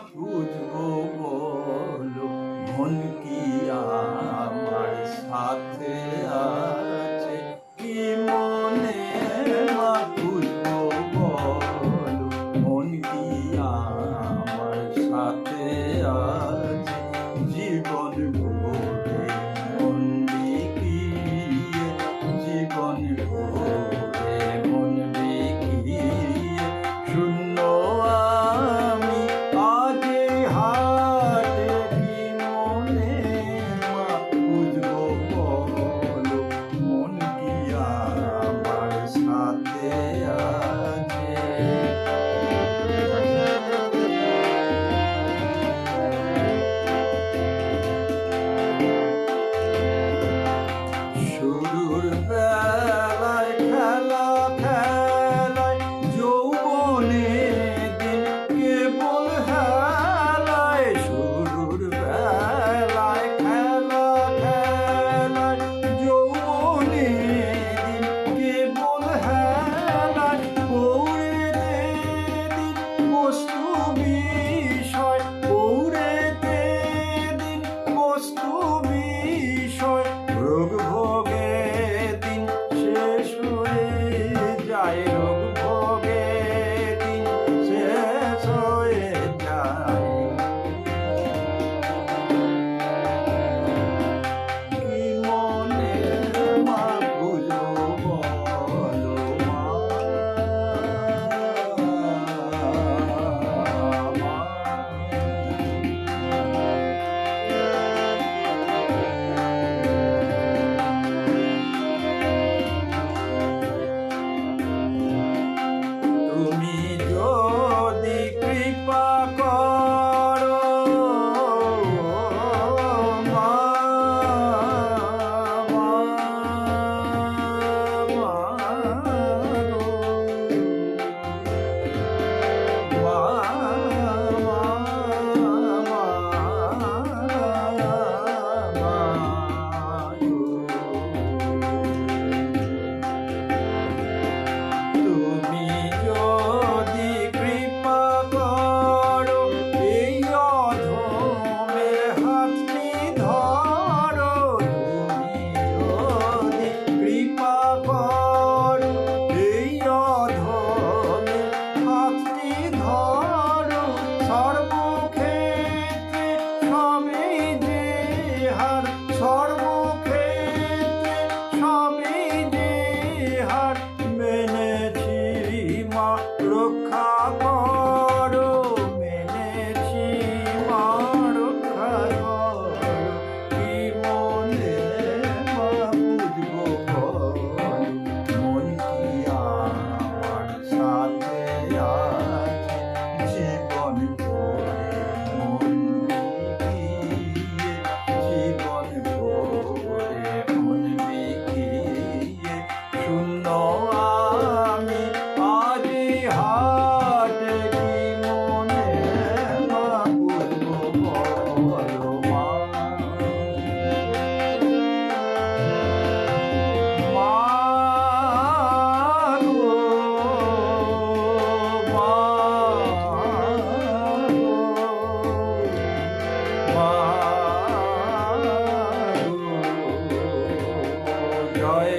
বুঝবো বলো, মন কি আমার সাথে আছে? কি মনে মা বুঝবো বলো, মন কি আমার সাথে আছে? জীবন ভরে মন বিকিয়ে, জীবন ভরে মন বিকিয়ে শূন্য আমি আজ এই হাটে। কি মনে মা বুঝবো বলো, মন কি আমার সাথে আছে? শুরুর বেলায় খেলা খেলায় যৌবনে দিন কেবল হেলায়। শুরুর বেলায় খেলা খেলায় যৌবনে দিন কেবল হেলায়। পৌড়েতে দিন বস্তু বিষয়, পৌড়েতে দিন বস্তু বিষয়। রোগ ভোগে দিন শেষ হয়ে যায়, রোগ ভোগে দিন শেষ হয়ে যায়। কি মনে মা বুঝবো বলো মা? তুমি যদি কৃপা করো মা, মা, মা গো, মা, মা, মা, মা গো। তুমি যদি কৃপা করো, এই অধমের হাতটি ধরো। তুমি যদি কৃপা করো, এই অধমের হাতটি ধরো। সর্বক্ষেত্রে সবই যে হার, সর্বক্ষেত্রে সবই যে হার। মেনেছি মা রক্ষা করো, মেনেছি মা রক্ষা করো। কি মনে মা বুঝবো বলো, মন কি আমার সাথে আছে? জীবন ভরে মন বিকিয়ে, জীবন ভরে মন বিকিয়ে শূন্য আমি আজ এই হাটে। কি মনে মা বুঝবো বলো মা? মা গো, মা গো, মা গো, জয়